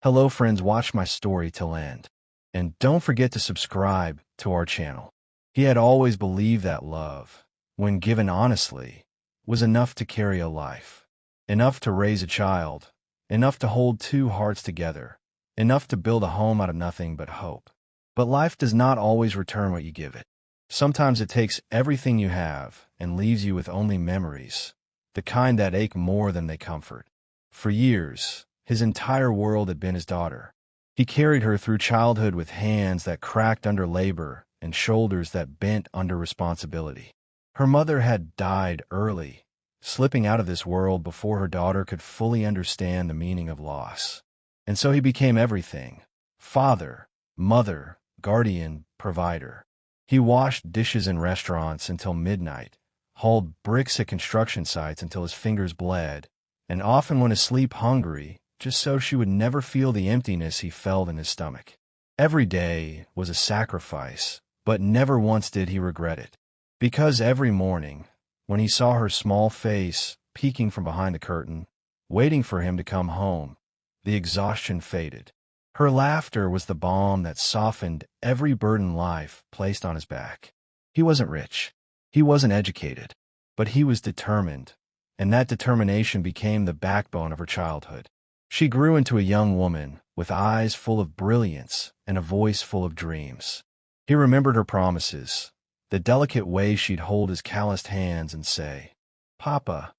Hello friends, watch my story till end. And don't forget to subscribe to our channel. He had always believed that love, when given honestly, was enough to carry a life, enough to raise a child, enough to hold two hearts together, enough to build a home out of nothing but hope. But life does not always return what you give it. Sometimes it takes everything you have and leaves you with only memories, the kind that ache more than they comfort. For years, his entire world had been his daughter. He carried her through childhood with hands that cracked under labor and shoulders that bent under responsibility. Her mother had died early, slipping out of this world before her daughter could fully understand the meaning of loss. And so he became everything: father, mother, guardian, provider. He washed dishes in restaurants until midnight, hauled bricks at construction sites until his fingers bled, and often went to sleep hungry just so she would never feel the emptiness he felt in his stomach. Every day was a sacrifice, but never once did he regret it. Because every morning, when he saw her small face peeking from behind the curtain, waiting for him to come home, the exhaustion faded. Her laughter was the balm that softened every burden life placed on his back. He wasn't rich. He wasn't educated. But he was determined, and that determination became the backbone of her childhood. She grew into a young woman with eyes full of brilliance and a voice full of dreams. He remembered her promises, the delicate way she'd hold his calloused hands and say, "Papa,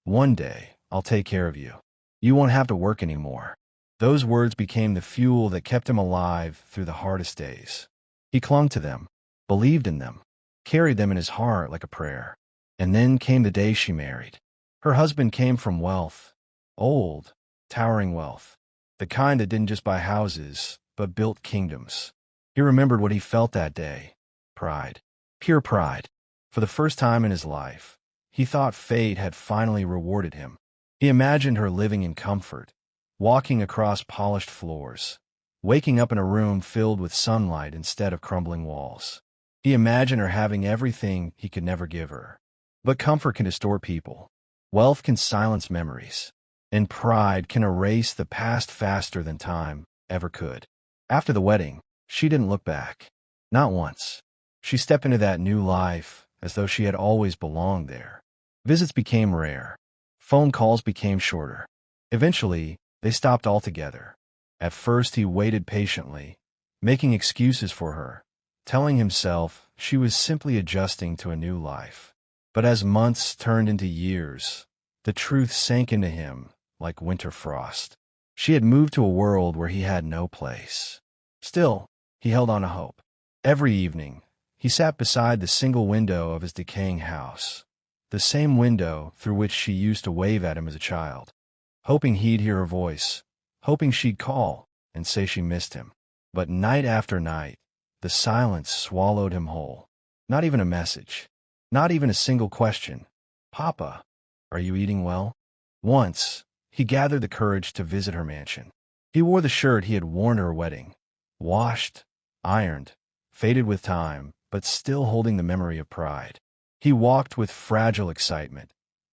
one day I'll take care of you. You won't have to work anymore." Those words became the fuel that kept him alive through the hardest days. He clung to them, believed in them, carried them in his heart like a prayer. And then came the day she married. Her husband came from wealth, old, towering wealth, the kind that didn't just buy houses, but built kingdoms. He remembered what he felt that day: pride, pure pride. For the first time in his life, he thought fate had finally rewarded him. He imagined her living in comfort, walking across polished floors, waking up in a room filled with sunlight instead of crumbling walls. He imagined her having everything he could never give her. But comfort can distort people. Wealth can silence memories. And pride can erase the past faster than time ever could. After the wedding, she didn't look back. Not once. She stepped into that new life as though she had always belonged there. Visits became rare. Phone calls became shorter. Eventually, they stopped altogether. At first, he waited patiently, making excuses for her, telling himself she was simply adjusting to a new life. But as months turned into years, the truth sank into him like winter frost. She had moved to a world where he had no place. Still, he held on to hope. Every evening, he sat beside the single window of his decaying house, the same window through which she used to wave at him as a child, hoping he'd hear her voice, hoping she'd call and say she missed him. But night after night, the silence swallowed him whole. Not even a message. Not even a single question. "Papa, are you eating well?" Once, he gathered the courage to visit her mansion. He wore the shirt he had worn at her wedding, washed, ironed, faded with time, but still holding the memory of pride. He walked with fragile excitement,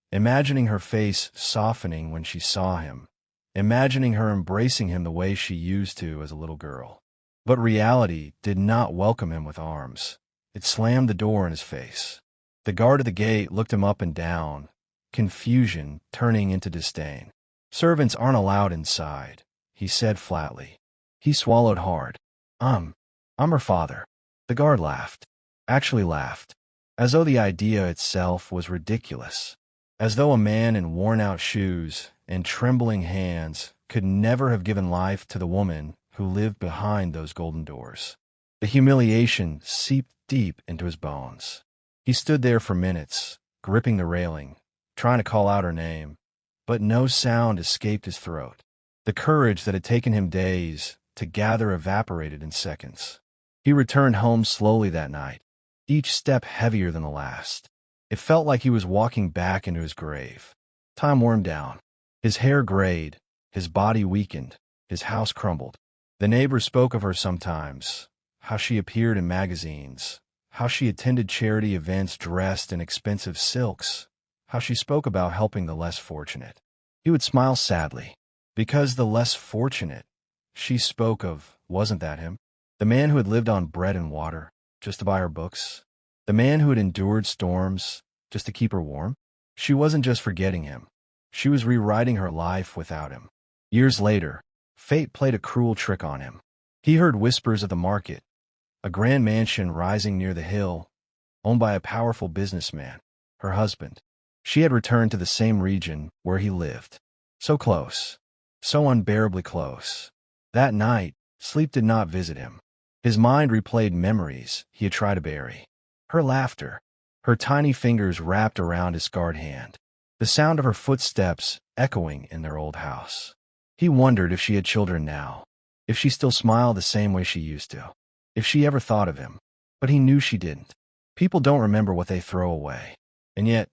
imagining her face softening when she saw him, imagining her embracing him the way she used to as a little girl. But reality did not welcome him with arms. It slammed the door in his face. The guard at the gate looked him up and down, confusion turning into disdain. "Servants aren't allowed inside," he said flatly. He swallowed hard. I'm her father." The guard laughed. Actually laughed. As though the idea itself was ridiculous. As though a man in worn-out shoes and trembling hands could never have given life to the woman who lived behind those golden doors. The humiliation seeped deep into his bones. He stood there for minutes, gripping the railing, trying to call out her name, but no sound escaped his throat. The courage that had taken him days to gather evaporated in seconds. He returned home slowly that night, each step heavier than the last. It felt like he was walking back into his grave. Time wore him down. His hair grayed, his body weakened, his house crumbled. The neighbors spoke of her sometimes, how she appeared in magazines, how she attended charity events dressed in expensive silks, how she spoke about helping the less fortunate. He would smile sadly, because the less fortunate she spoke of, wasn't that him? The man who had lived on bread and water just to buy her books? The man who had endured storms just to keep her warm? She wasn't just forgetting him. She was rewriting her life without him. Years later, fate played a cruel trick on him. He heard whispers of the market, a grand mansion rising near the hill, owned by a powerful businessman, her husband. She had returned to the same region where he lived. So close, so unbearably close. That night, sleep did not visit him. His mind replayed memories he had tried to bury. Her laughter, her tiny fingers wrapped around his scarred hand, the sound of her footsteps echoing in their old house. He wondered if she had children now, if she still smiled the same way she used to, if she ever thought of him. But he knew she didn't. People don't remember what they throw away. And yet,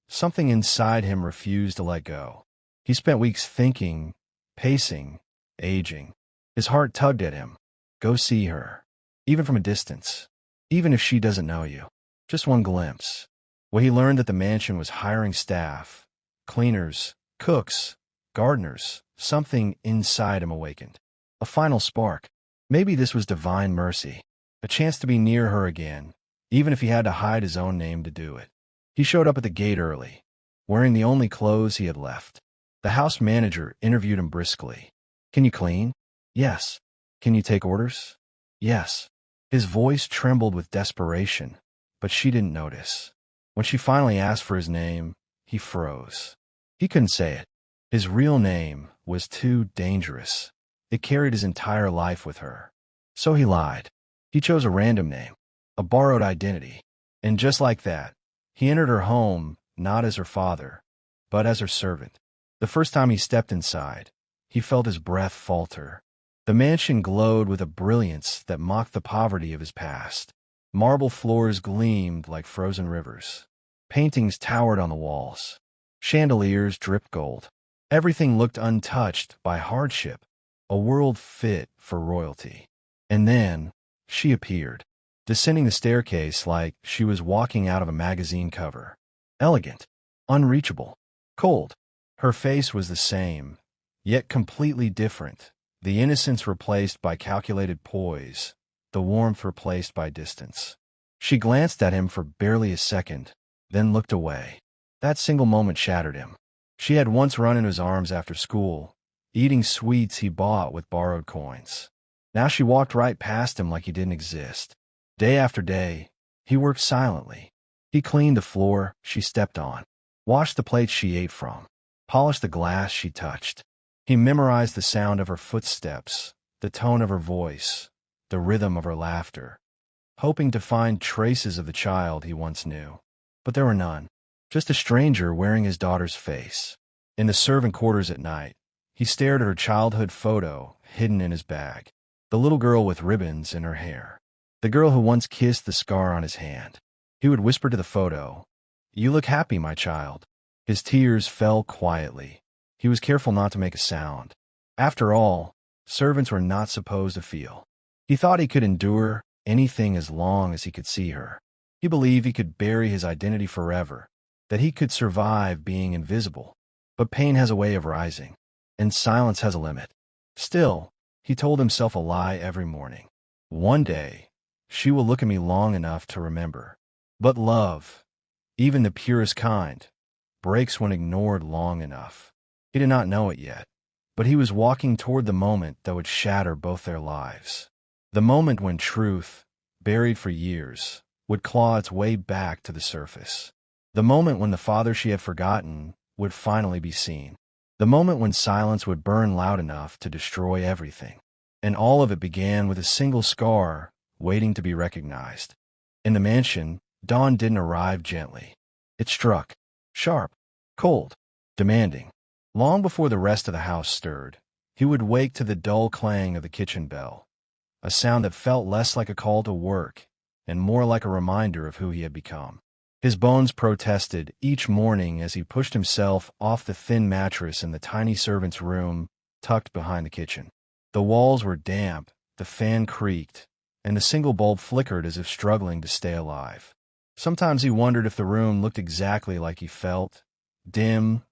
something inside him refused to let go. He spent weeks thinking, pacing, aging. His heart tugged at him. Go see her, even from a distance, even if she doesn't know you. Just one glimpse. Well, he learned that the mansion was hiring staff, cleaners, cooks, gardeners. Something inside him awakened. A final spark. Maybe this was divine mercy, a chance to be near her again, even if he had to hide his own name to do it. He showed up at the gate early, wearing the only clothes he had left. The house manager interviewed him briskly. Can you clean? Yes. Can you take orders? Yes. His voice trembled with desperation, but she didn't notice. When she finally asked for his name, he froze. He couldn't say it. His real name was too dangerous. It carried his entire life with her. So he lied. He chose a random name, a borrowed identity. And just like that, he entered her home not as her father, but as her servant. The first time he stepped inside, he felt his breath falter. The mansion glowed with a brilliance that mocked the poverty of his past. Marble floors gleamed like frozen rivers. Paintings towered on the walls. Chandeliers dripped gold. Everything looked untouched by hardship, a world fit for royalty. And then, she appeared, descending the staircase like she was walking out of a magazine cover. Elegant, unreachable, cold. Her face was the same, yet completely different. The innocence replaced by calculated poise, the warmth replaced by distance. She glanced at him for barely a second, then looked away. That single moment shattered him. She had once run in his arms after school, eating sweets he bought with borrowed coins. Now she walked right past him like he didn't exist. Day after day, he worked silently. He cleaned the floor she stepped on, washed the plates she ate from, polished the glass she touched. He memorized the sound of her footsteps, the tone of her voice, the rhythm of her laughter, hoping to find traces of the child he once knew. But there were none. Just a stranger wearing his daughter's face. In the servant quarters at night, he stared at her childhood photo hidden in his bag. The little girl with ribbons in her hair. The girl who once kissed the scar on his hand. He would whisper to the photo, "You look happy, my child." His tears fell quietly. He was careful not to make a sound. After all, servants were not supposed to feel. He thought he could endure anything as long as he could see her. He believed he could bury his identity forever, that he could survive being invisible. But pain has a way of rising, and silence has a limit. Still, he told himself a lie every morning. One day, she will look at me long enough to remember. But love, even the purest kind, breaks when ignored long enough. He did not know it yet, but he was walking toward the moment that would shatter both their lives. The moment when truth, buried for years, would claw its way back to the surface. The moment when the father she had forgotten would finally be seen. The moment when silence would burn loud enough to destroy everything. And all of it began with a single scar waiting to be recognized. In the mansion, dawn didn't arrive gently. It struck, sharp, cold, demanding. Long before the rest of the house stirred, he would wake to the dull clang of the kitchen bell, a sound that felt less like a call to work and more like a reminder of who he had become. His bones protested each morning as he pushed himself off the thin mattress in the tiny servant's room tucked behind the kitchen. The walls were damp, the fan creaked, and the single bulb flickered as if struggling to stay alive. Sometimes he wondered if the room looked exactly like he felt, dim,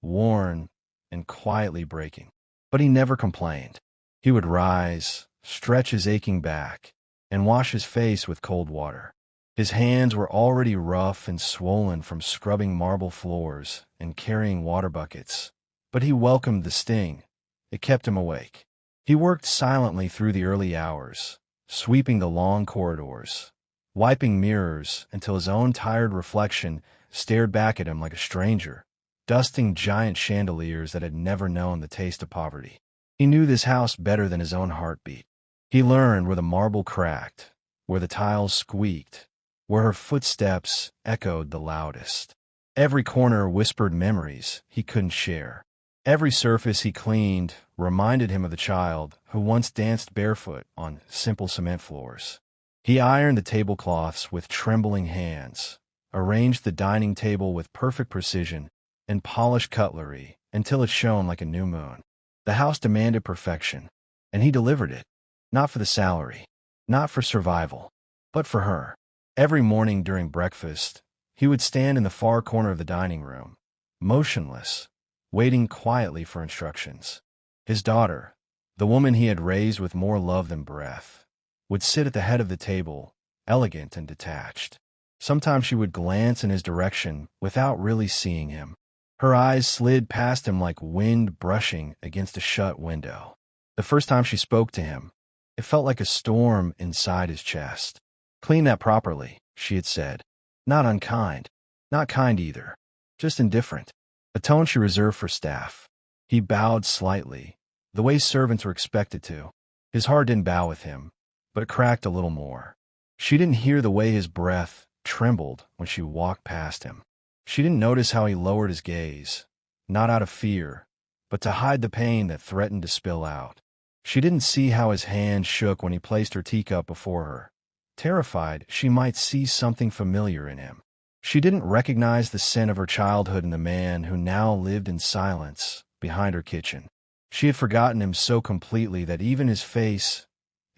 worn, and quietly breaking. But he never complained. He would rise, stretch his aching back, and wash his face with cold water. His hands were already rough and swollen from scrubbing marble floors and carrying water buckets, but he welcomed the sting. It kept him awake. He worked silently through the early hours, sweeping the long corridors, wiping mirrors until his own tired reflection stared back at him like a stranger, dusting giant chandeliers that had never known the taste of poverty. He knew this house better than his own heartbeat. He learned where the marble cracked, where the tiles squeaked, where her footsteps echoed the loudest. Every corner whispered memories he couldn't share. Every surface he cleaned reminded him of the child who once danced barefoot on simple cement floors. He ironed the tablecloths with trembling hands, arranged the dining table with perfect precision, and polished cutlery until it shone like a new moon. The house demanded perfection, and he delivered it, not for the salary, not for survival, but for her. Every morning during breakfast, he would stand in the far corner of the dining room, motionless, waiting quietly for instructions. His daughter, the woman he had raised with more love than breath, would sit at the head of the table, elegant and detached. Sometimes she would glance in his direction without really seeing him. Her eyes slid past him like wind brushing against a shut window. The first time she spoke to him, it felt like a storm inside his chest. "Clean that properly," she had said. Not unkind, not kind either, just indifferent. A tone she reserved for staff. He bowed slightly, the way servants were expected to. His heart didn't bow with him, but it cracked a little more. She didn't hear the way his breath trembled when she walked past him. She didn't notice how he lowered his gaze, not out of fear, but to hide the pain that threatened to spill out. She didn't see how his hand shook when he placed her teacup before her, terrified she might see something familiar in him. She didn't recognize the scent of her childhood in the man who now lived in silence behind her kitchen. She had forgotten him so completely that even his face,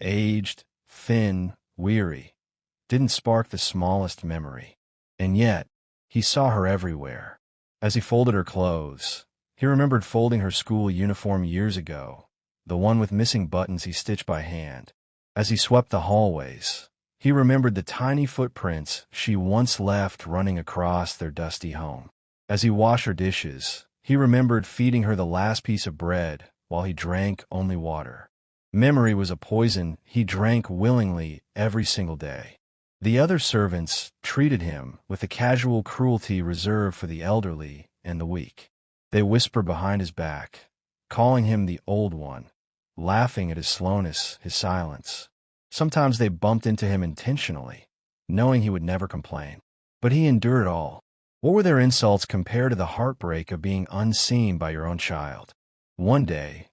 aged, thin, weary, didn't spark the smallest memory. And yet, he saw her everywhere. As he folded her clothes, he remembered folding her school uniform years ago, the one with missing buttons he stitched by hand. As he swept the hallways, he remembered the tiny footprints she once left running across their dusty home. As he washed her dishes, he remembered feeding her the last piece of bread while he drank only water. Memory was a poison he drank willingly every single day. The other servants treated him with the casual cruelty reserved for the elderly and the weak. They whispered behind his back, calling him the old one, laughing at his slowness, his silence. Sometimes they bumped into him intentionally, knowing he would never complain. But he endured it all. What were their insults compared to the heartbreak of being unseen by your own child? One day,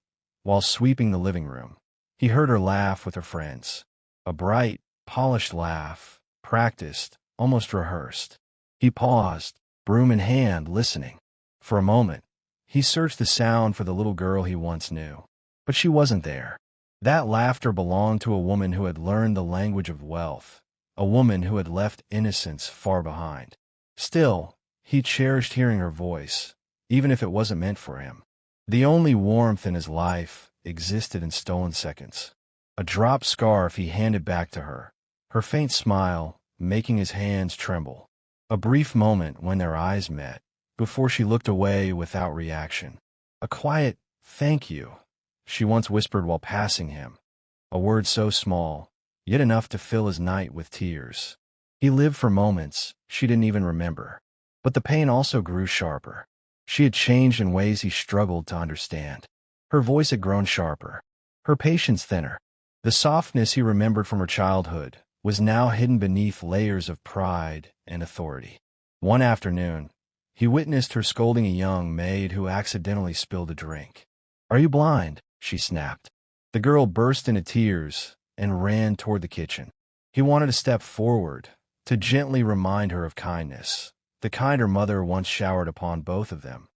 while sweeping the living room, he heard her laugh with her friends. A bright, polished laugh, practiced, almost rehearsed. He paused, broom in hand, listening. For a moment, he searched the sound for the little girl he once knew. But she wasn't there. That laughter belonged to a woman who had learned the language of wealth, a woman who had left innocence far behind. Still, he cherished hearing her voice, even if it wasn't meant for him. The only warmth in his life existed in stolen seconds. A dropped scarf he handed back to her, her faint smile making his hands tremble. A brief moment when their eyes met, before she looked away without reaction. A quiet, "Thank you," she once whispered while passing him. A word so small, yet enough to fill his night with tears. He lived for moments she didn't even remember. But the pain also grew sharper. She had changed in ways he struggled to understand. Her voice had grown sharper, her patience thinner. The softness he remembered from her childhood was now hidden beneath layers of pride and authority. One afternoon, he witnessed her scolding a young maid who accidentally spilled a drink. "Are you blind?" she snapped. The girl burst into tears and ran toward the kitchen. He wanted to step forward, to gently remind her of kindness, the kind her mother once showered upon both of them.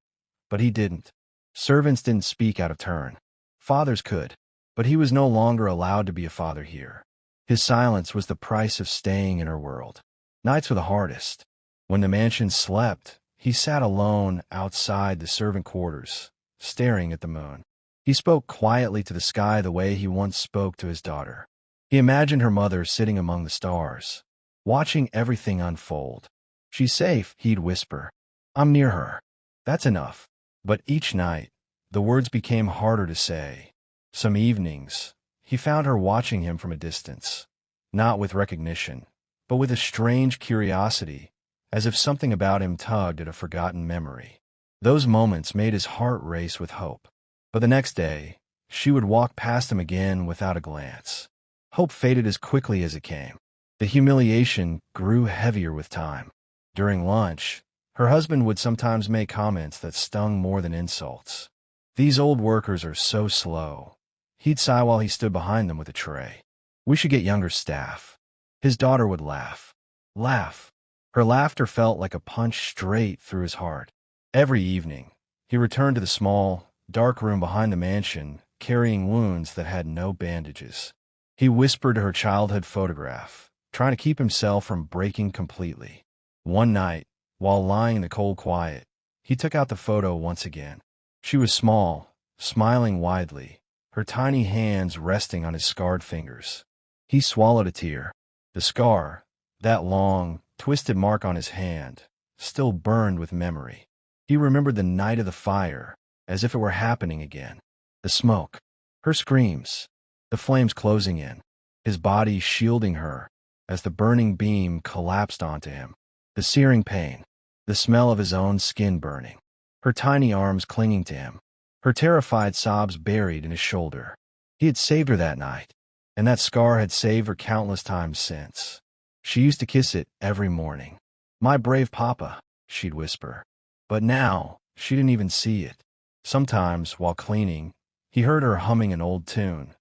But he didn't. Servants didn't speak out of turn. Fathers could, but he was no longer allowed to be a father here. His silence was the price of staying in her world. Nights were the hardest. When the mansion slept, he sat alone outside the servant quarters, staring at the moon. He spoke quietly to the sky the way he once spoke to his daughter. He imagined her mother sitting among the stars, watching everything unfold. "She's safe," he'd whisper. "I'm near her. That's enough." But each night, the words became harder to say. Some evenings, he found her watching him from a distance, not with recognition, but with a strange curiosity, as if something about him tugged at a forgotten memory. Those moments made his heart race with hope. But the next day, she would walk past him again without a glance. Hope faded as quickly as it came. The humiliation grew heavier with time. During lunch, her husband would sometimes make comments that stung more than insults. "These old workers are so slow." He'd sigh while he stood behind them with a tray. "We should get younger staff." His daughter would laugh. Laugh. Her laughter felt like a punch straight through his heart. Every evening, he returned to the small, dark room behind the mansion, carrying wounds that had no bandages. He whispered to her childhood photograph, trying to keep himself from breaking completely. One night, while lying in the cold quiet, he took out the photo once again. She was small, smiling widely, her tiny hands resting on his scarred fingers. He swallowed a tear. The scar, that long, twisted mark on his hand, still burned with memory. He remembered the night of the fire, as if it were happening again. The smoke, her screams, the flames closing in, his body shielding her as the burning beam collapsed onto him. The searing pain, the smell of his own skin burning, her tiny arms clinging to him, her terrified sobs buried in his shoulder. He had saved her that night, and that scar had saved her countless times since. She used to kiss it every morning. "My brave papa," she'd whisper. But now, she didn't even see it. Sometimes, while cleaning, he heard her humming an old tune,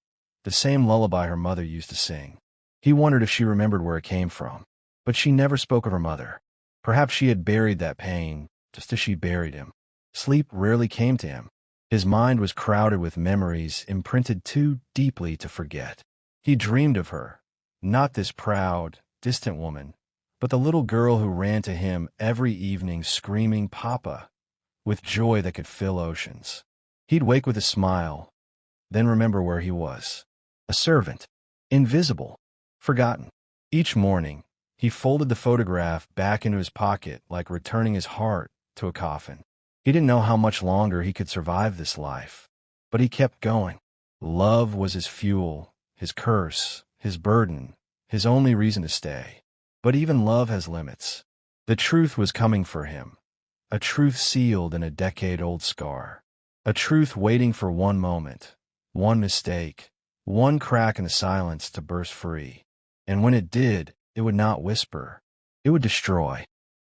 the same lullaby her mother used to sing. He wondered if she remembered where it came from. But she never spoke of her mother. Perhaps she had buried that pain, just as she buried him. Sleep rarely came to him. His mind was crowded with memories imprinted too deeply to forget. He dreamed of her, not this proud, distant woman, but the little girl who ran to him every evening screaming "Papa," with joy that could fill oceans. He'd wake with a smile, then remember where he was. A servant, invisible, forgotten. Each morning, he folded the photograph back into his pocket like returning his heart to a coffin. He didn't know how much longer he could survive this life, but he kept going. Love was his fuel, his curse, his burden, his only reason to stay. But even love has limits. The truth was coming for him, a truth sealed in a decade-old scar, a truth waiting for one moment, one mistake, one crack in the silence to burst free. And when it did, it would not whisper. It would destroy.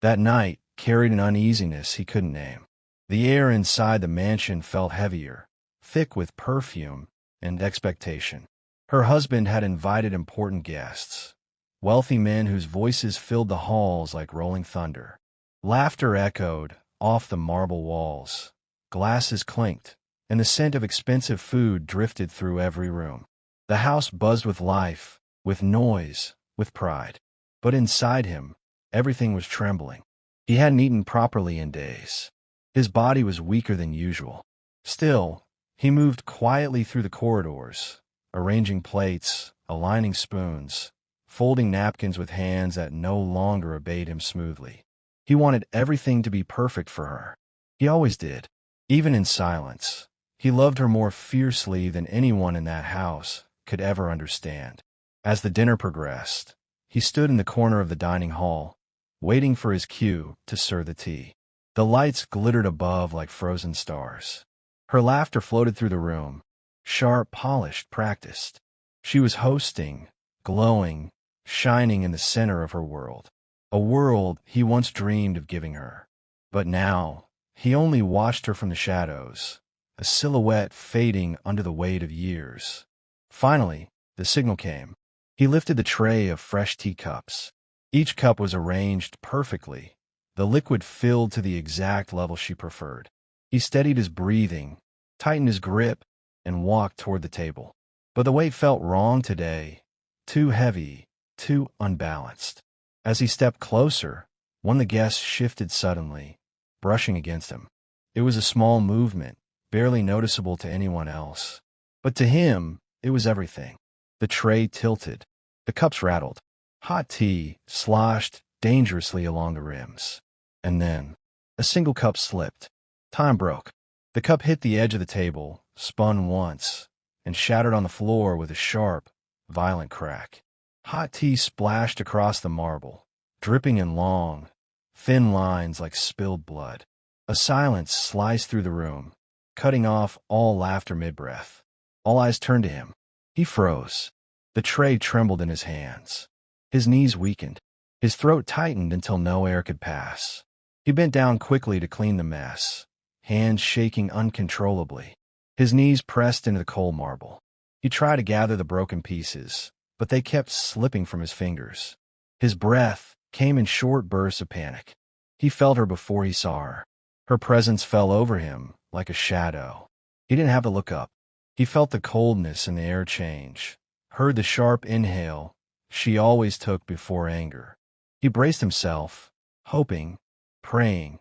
That night carried an uneasiness he couldn't name. The air inside the mansion felt heavier, thick with perfume and expectation. Her husband had invited important guests, wealthy men whose voices filled the halls like rolling thunder. Laughter echoed off the marble walls, glasses clinked, and the scent of expensive food drifted through every room. The house buzzed with life, with noise, with pride. But inside him, everything was trembling. He hadn't eaten properly in days. His body was weaker than usual. Still, he moved quietly through the corridors, arranging plates, aligning spoons, folding napkins with hands that no longer obeyed him smoothly. He wanted everything to be perfect for her. He always did, even in silence. He loved her more fiercely than anyone in that house could ever understand. As the dinner progressed, he stood in the corner of the dining hall, waiting for his cue to serve the tea. The lights glittered above like frozen stars. Her laughter floated through the room, sharp, polished, practiced. She was hosting, glowing, shining in the center of her world. A world he once dreamed of giving her. But now, he only watched her from the shadows, a silhouette fading under the weight of years. Finally, the signal came. He lifted the tray of fresh teacups. Each cup was arranged perfectly, the liquid filled to the exact level she preferred. He steadied his breathing, tightened his grip, and walked toward the table. But the weight felt wrong today, too heavy, too unbalanced. As he stepped closer, one of the guests shifted suddenly, brushing against him. It was a small movement, barely noticeable to anyone else. But to him, it was everything. The tray tilted. The cups rattled. Hot tea sloshed dangerously along the rims. And then, a single cup slipped. Time broke. The cup hit the edge of the table, spun once, and shattered on the floor with a sharp, violent crack. Hot tea splashed across the marble, dripping in long, thin lines like spilled blood. A silence sliced through the room, cutting off all laughter mid-breath. All eyes turned to him. He froze. The tray trembled in his hands. His knees weakened. His throat tightened until no air could pass. He bent down quickly to clean the mess, hands shaking uncontrollably. His knees pressed into the cold marble. He tried to gather the broken pieces, but they kept slipping from his fingers. His breath came in short bursts of panic. He felt her before he saw her. Her presence fell over him like a shadow. He didn't have to look up. He felt the coldness in the air change, heard the sharp inhale she always took before anger. He braced himself, hoping, praying,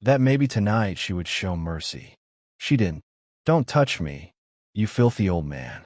that maybe tonight she would show mercy. She didn't. "Don't touch me, you filthy old man."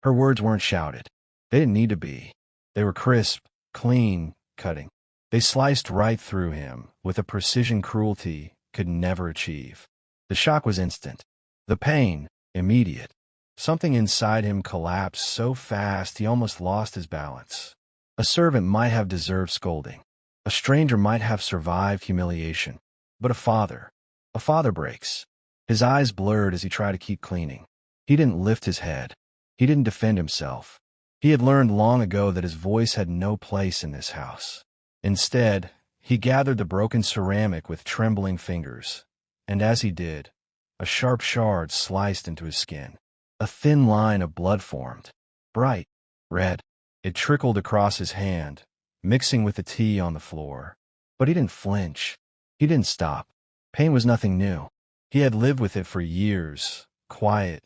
Her words weren't shouted. They didn't need to be. They were crisp, clean, cutting. They sliced right through him with a precision cruelty could never achieve. The shock was instant. The pain, immediate. Something inside him collapsed so fast he almost lost his balance. A servant might have deserved scolding. A stranger might have survived humiliation. But a father breaks. His eyes blurred as he tried to keep cleaning. He didn't lift his head. He didn't defend himself. He had learned long ago that his voice had no place in this house. Instead, he gathered the broken ceramic with trembling fingers, and as he did, a sharp shard sliced into his skin. A thin line of blood formed, bright red. It trickled across his hand, mixing with the tea on the floor. But he didn't flinch. He didn't stop. Pain was nothing new. He had lived with it for years, quiet,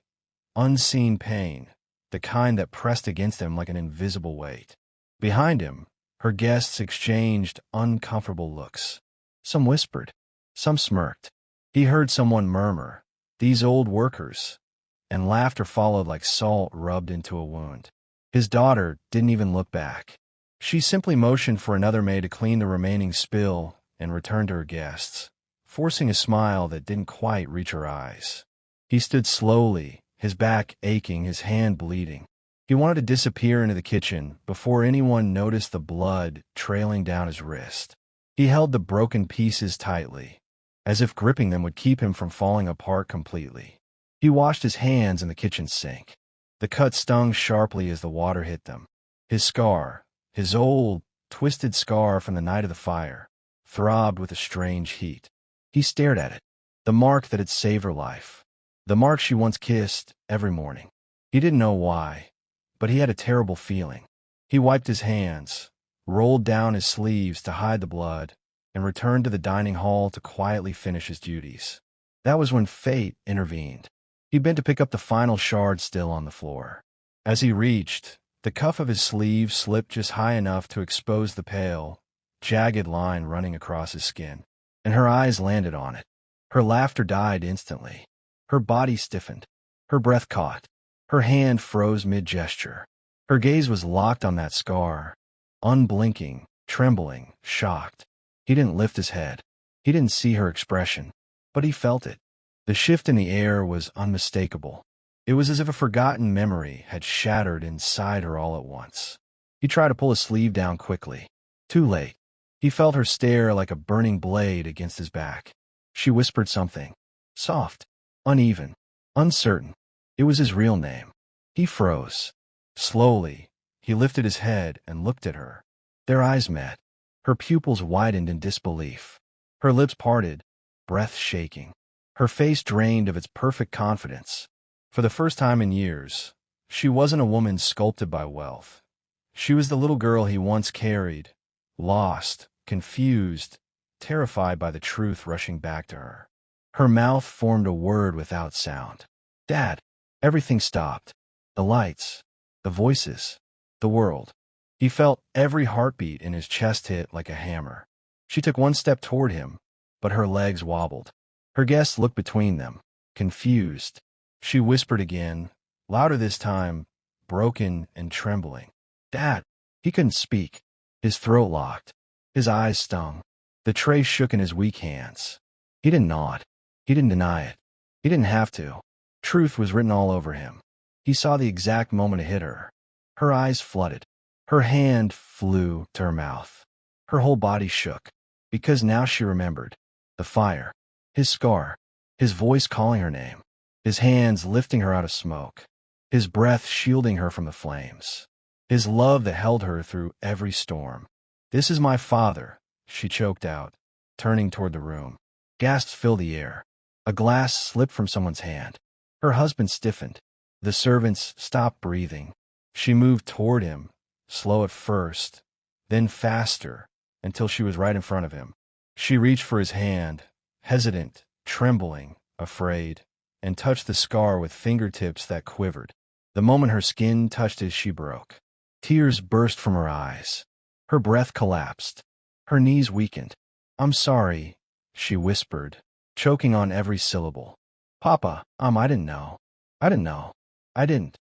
unseen pain, the kind that pressed against him like an invisible weight. Behind him, her guests exchanged uncomfortable looks. Some whispered, some smirked. He heard someone murmur, "These old workers," and laughter followed like salt rubbed into a wound. His daughter didn't even look back. She simply motioned for another maid to clean the remaining spill and return to her guests, forcing a smile that didn't quite reach her eyes. He stood slowly, his back aching, his hand bleeding. He wanted to disappear into the kitchen before anyone noticed the blood trailing down his wrist. He held the broken pieces tightly, as if gripping them would keep him from falling apart completely. He washed his hands in the kitchen sink. The cuts stung sharply as the water hit them. His scar, his old, twisted scar from the night of the fire, throbbed with a strange heat. He stared at it, the mark that had saved her life, the mark she once kissed every morning. He didn't know why, but he had a terrible feeling. He wiped his hands, rolled down his sleeves to hide the blood, and returned to the dining hall to quietly finish his duties. That was when fate intervened. He bent to pick up the final shard still on the floor. As he reached, the cuff of his sleeve slipped just high enough to expose the pale, jagged line running across his skin, and her eyes landed on it. Her laughter died instantly. Her body stiffened. Her breath caught. Her hand froze mid-gesture. Her gaze was locked on that scar, unblinking, trembling, shocked. He didn't lift his head. He didn't see her expression, but he felt it. The shift in the air was unmistakable. It was as if a forgotten memory had shattered inside her all at once. He tried to pull his sleeve down quickly. Too late. He felt her stare like a burning blade against his back. She whispered something. Soft, uneven, uncertain. It was his real name. He froze. Slowly, he lifted his head and looked at her. Their eyes met. Her pupils widened in disbelief. Her lips parted, breath shaking. Her face drained of its perfect confidence. For the first time in years, she wasn't a woman sculpted by wealth. She was the little girl he once carried, lost, confused, terrified by the truth rushing back to her. Her mouth formed a word without sound. Dad. Everything stopped. The lights, the voices, the world. He felt every heartbeat in his chest hit like a hammer. She took one step toward him, but her legs wobbled. Her guests looked between them, confused. She whispered again, louder this time, broken and trembling. "Dad!" He couldn't speak. His throat locked. His eyes stung. The tray shook in his weak hands. He didn't nod. He didn't deny it. He didn't have to. Truth was written all over him. He saw the exact moment it hit her. Her eyes flooded. Her hand flew to her mouth. Her whole body shook. Because now she remembered. The fire. His scar. His voice calling her name. His hands lifting her out of smoke. His breath shielding her from the flames. His love that held her through every storm. "This is my father," she choked out, turning toward the room. Gasps filled the air. A glass slipped from someone's hand. Her husband stiffened. The servants stopped breathing. She moved toward him, slow at first, then faster, until she was right in front of him. She reached for his hand, hesitant, trembling, afraid, and touched the scar with fingertips that quivered. The moment her skin touched his, she broke. Tears burst from her eyes. Her breath collapsed. Her knees weakened. "I'm sorry," she whispered, choking on every syllable. "Papa, I didn't know. I didn't know. I didn't."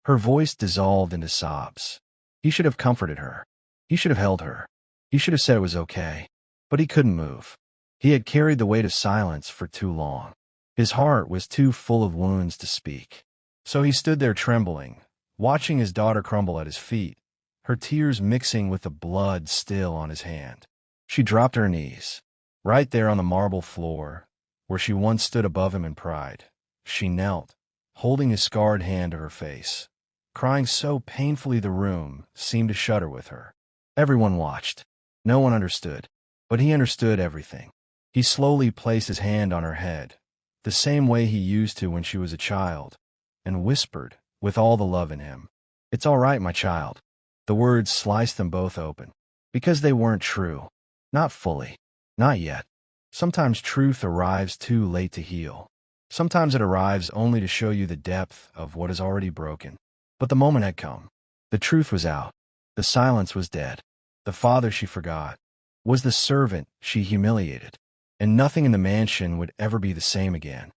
Her voice dissolved into sobs. He should have comforted her. He should have held her. He should have said it was okay. But he couldn't move. He had carried the weight of silence for too long. His heart was too full of wounds to speak. So he stood there trembling, watching his daughter crumble at his feet, her tears mixing with the blood still on his hand. She dropped to her knees, right there on the marble floor, where she once stood above him in pride. She knelt, holding his scarred hand to her face, crying so painfully the room seemed to shudder with her. Everyone watched. No one understood. But he understood everything. He slowly placed his hand on her head, the same way he used to when she was a child, and whispered, with all the love in him, "It's all right, my child." The words sliced them both open. Because they weren't true. Not fully. Not yet. Sometimes truth arrives too late to heal. Sometimes it arrives only to show you the depth of what is already broken. But the moment had come. The truth was out. The silence was dead. The father she forgot was the servant she humiliated. And nothing in the mansion would ever be the same again.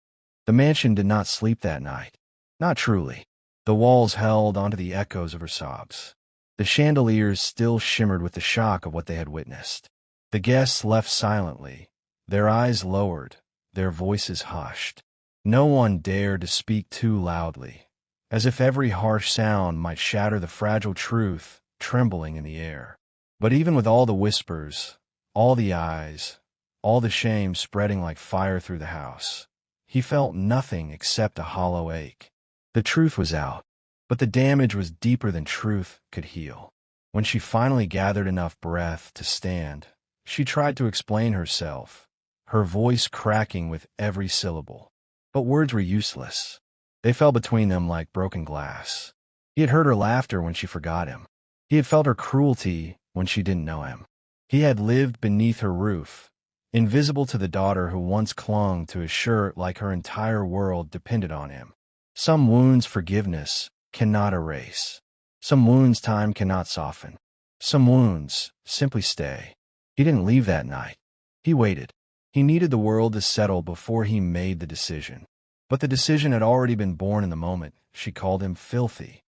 The mansion did not sleep that night. Not truly. The walls held onto the echoes of her sobs. The chandeliers still shimmered with the shock of what they had witnessed. The guests left silently, their eyes lowered, their voices hushed. No one dared to speak too loudly, as if every harsh sound might shatter the fragile truth trembling in the air. But even with all the whispers, all the eyes, all the shame spreading like fire through the house, he felt nothing except a hollow ache. The truth was out, but the damage was deeper than truth could heal. When she finally gathered enough breath to stand, she tried to explain herself, her voice cracking with every syllable. But words were useless. They fell between them like broken glass. He had heard her laughter when she forgot him. He had felt her cruelty when she didn't know him. He had lived beneath her roof, invisible to the daughter who once clung to his shirt like her entire world depended on him. Some wounds forgiveness cannot erase. Some wounds time cannot soften. Some wounds simply stay. He didn't leave that night. He waited. He needed the world to settle before he made the decision. But the decision had already been born in the moment. She called him filthy.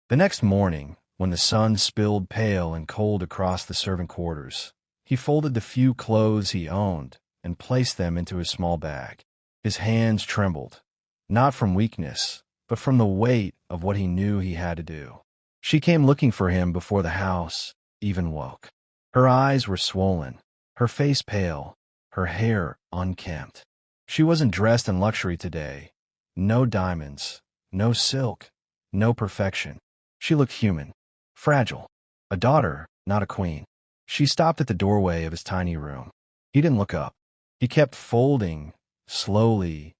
The next morning, when the sun spilled pale and cold across the servant quarters, he folded the few clothes he owned and placed them into his small bag. His hands trembled, not from weakness, but from the weight of what he knew he had to do. She came looking for him before the house even woke. Her eyes were swollen, her face pale, her hair unkempt. She wasn't dressed in luxury today. No diamonds, no silk, no perfection. She looked human, fragile, a daughter, not a queen. She stopped at the doorway of his tiny room. He didn't look up. He kept folding, slowly,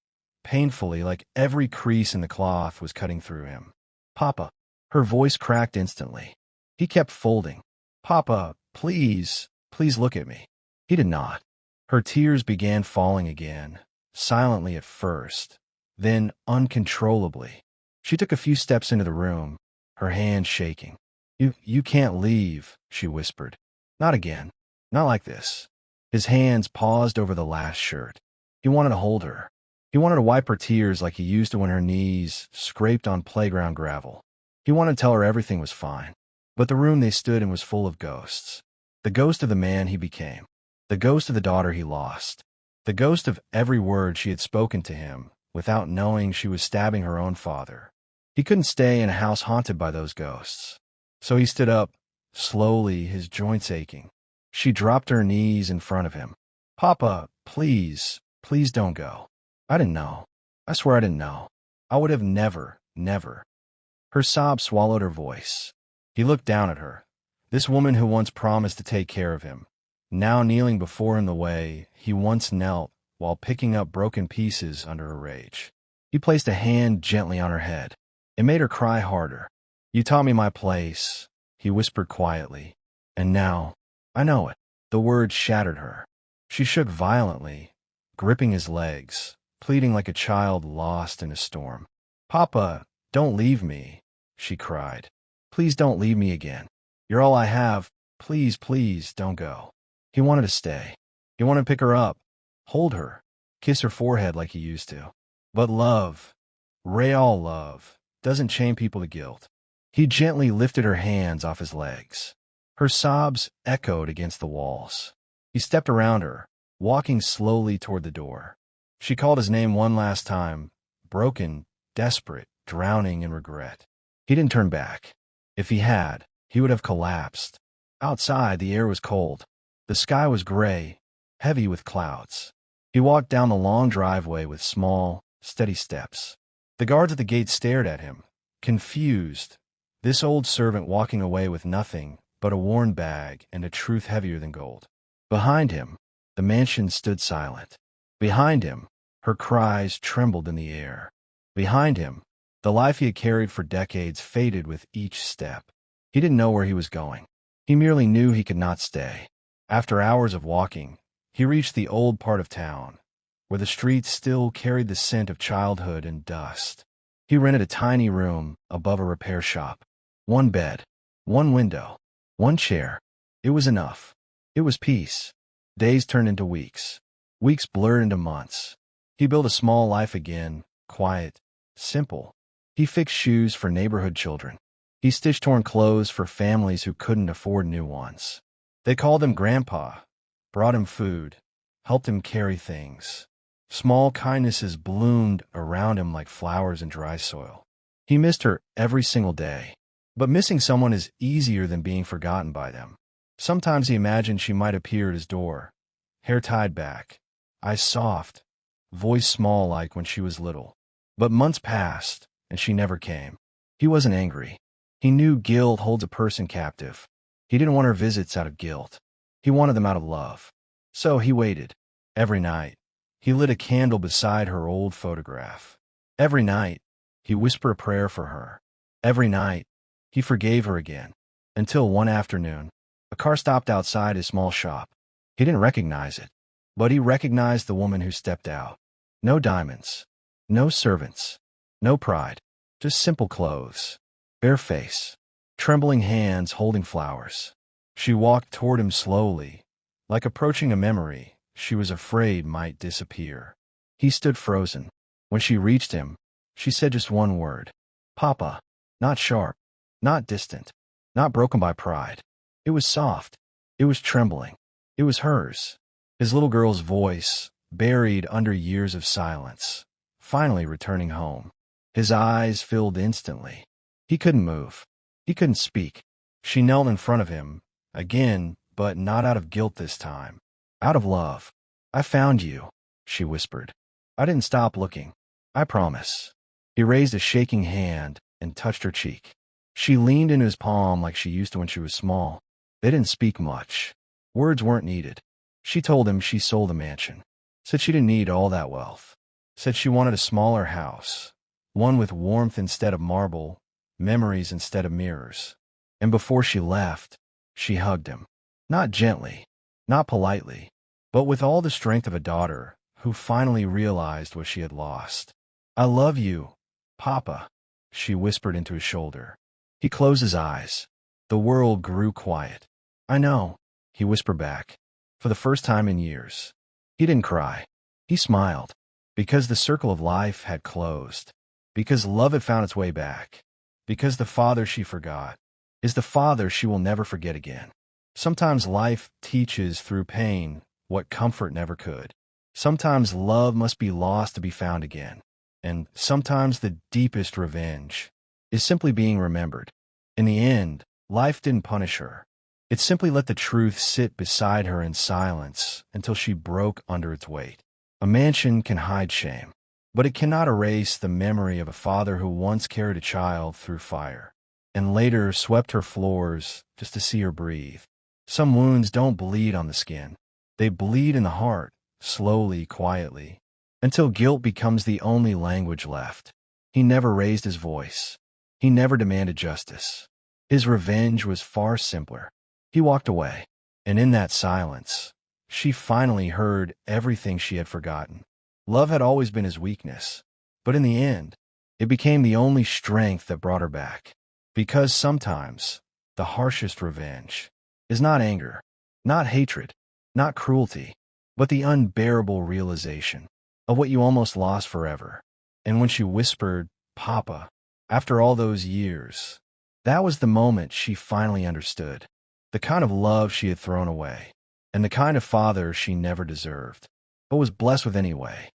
painfully, like every crease in the cloth was cutting through him. "Papa." Her voice cracked instantly. He kept folding. "Papa, please, please look at me." He did not. Her tears began falling again, silently at first, then uncontrollably. She took a few steps into the room, her hands shaking. You can't leave," she whispered. "Not again. Not like this." His hands paused over the last shirt. He wanted to hold her. He wanted to wipe her tears like he used to when her knees scraped on playground gravel. He wanted to tell her everything was fine. But the room they stood in was full of ghosts. The ghost of the man he became. The ghost of the daughter he lost. The ghost of every word she had spoken to him without knowing she was stabbing her own father. He couldn't stay in a house haunted by those ghosts. So he stood up, slowly, his joints aching. She dropped to her knees in front of him. "Papa, please, please don't go. I didn't know. I swear I didn't know. I would have never, never." Her sobs swallowed her voice. He looked down at her. This woman who once promised to take care of him, now kneeling before him the way he once knelt while picking up broken pieces under her rage. He placed a hand gently on her head. It made her cry harder. "You taught me my place," he whispered quietly. "And now, I know it." The words shattered her. She shook violently, gripping his legs, pleading like a child lost in a storm. "Papa, don't leave me," she cried. "Please don't leave me again. You're all I have. Please, please, don't go." He wanted to stay. He wanted to pick her up, hold her, kiss her forehead like he used to. But love, real love, doesn't chain people to guilt. He gently lifted her hands off his legs. Her sobs echoed against the walls. He stepped around her, walking slowly toward the door. She called his name one last time, broken, desperate, drowning in regret. He didn't turn back. If he had, he would have collapsed. Outside, the air was cold. The sky was gray, heavy with clouds. He walked down the long driveway with small, steady steps. The guards at the gate stared at him, confused. This old servant walking away with nothing but a worn bag and a truth heavier than gold. Behind him, the mansion stood silent. Behind him, her cries trembled in the air. Behind him, the life he had carried for decades faded with each step. He didn't know where he was going. He merely knew he could not stay. After hours of walking, he reached the old part of town, where the streets still carried the scent of childhood and dust. He rented a tiny room above a repair shop. One bed, one window, one chair. It was enough. It was peace. Days turned into weeks. Weeks blurred into months. He built a small life again, quiet, simple. He fixed shoes for neighborhood children. He stitched torn clothes for families who couldn't afford new ones. They called him Grandpa, brought him food, helped him carry things. Small kindnesses bloomed around him like flowers in dry soil. He missed her every single day. But missing someone is easier than being forgotten by them. Sometimes he imagined she might appear at his door, hair tied back, eyes soft, voice small like when she was little. But months passed, and she never came. He wasn't angry. He knew guilt holds a person captive. He didn't want her visits out of guilt. He wanted them out of love. So he waited. Every night, he lit a candle beside her old photograph. Every night, he whispered a prayer for her. Every night, he forgave her again. Until one afternoon, a car stopped outside his small shop. He didn't recognize it, but he recognized the woman who stepped out. No diamonds, no servants, no pride, just simple clothes, bare face, trembling hands holding flowers. She walked toward him slowly, like approaching a memory she was afraid might disappear. He stood frozen. When she reached him, she said just one word, "Papa," not sharp, not distant, not broken by pride. It was soft. It was trembling. It was hers. His little girl's voice, buried under years of silence, finally returning home. His eyes filled instantly. He couldn't move. He couldn't speak. She knelt in front of him, again, but not out of guilt this time. Out of love. "I found you," she whispered. "I didn't stop looking. I promise." He raised a shaking hand and touched her cheek. She leaned into his palm like she used to when she was small. They didn't speak much. Words weren't needed. She told him she sold the mansion. Said she didn't need all that wealth. Said she wanted a smaller house. One with warmth instead of marble, memories instead of mirrors. And before she left, she hugged him. Not gently, not politely, but with all the strength of a daughter who finally realized what she had lost. "I love you, Papa," she whispered into his shoulder. He closed his eyes. The world grew quiet. "I know," he whispered back, for the first time in years. He didn't cry. He smiled. because the circle of life had closed, because love had found its way back, because the father she forgot is the father she will never forget again. Sometimes life teaches through pain what comfort never could. Sometimes love must be lost to be found again. And sometimes the deepest revenge is simply being remembered. In the end, life didn't punish her. It simply let the truth sit beside her in silence until she broke under its weight. A mansion can hide shame, but it cannot erase the memory of a father who once carried a child through fire and later swept her floors just to see her breathe. Some wounds don't bleed on the skin. They bleed in the heart, slowly, quietly, until guilt becomes the only language left. He never raised his voice. He never demanded justice. His revenge was far simpler. He walked away, and in that silence, she finally heard everything she had forgotten. Love had always been his weakness, but in the end, it became the only strength that brought her back. Because sometimes, the harshest revenge is not anger, not hatred, not cruelty, but the unbearable realization of what you almost lost forever. And when she whispered, "Papa," after all those years, that was the moment she finally understood. The kind of love she had thrown away, and the kind of father she never deserved, but was blessed with anyway.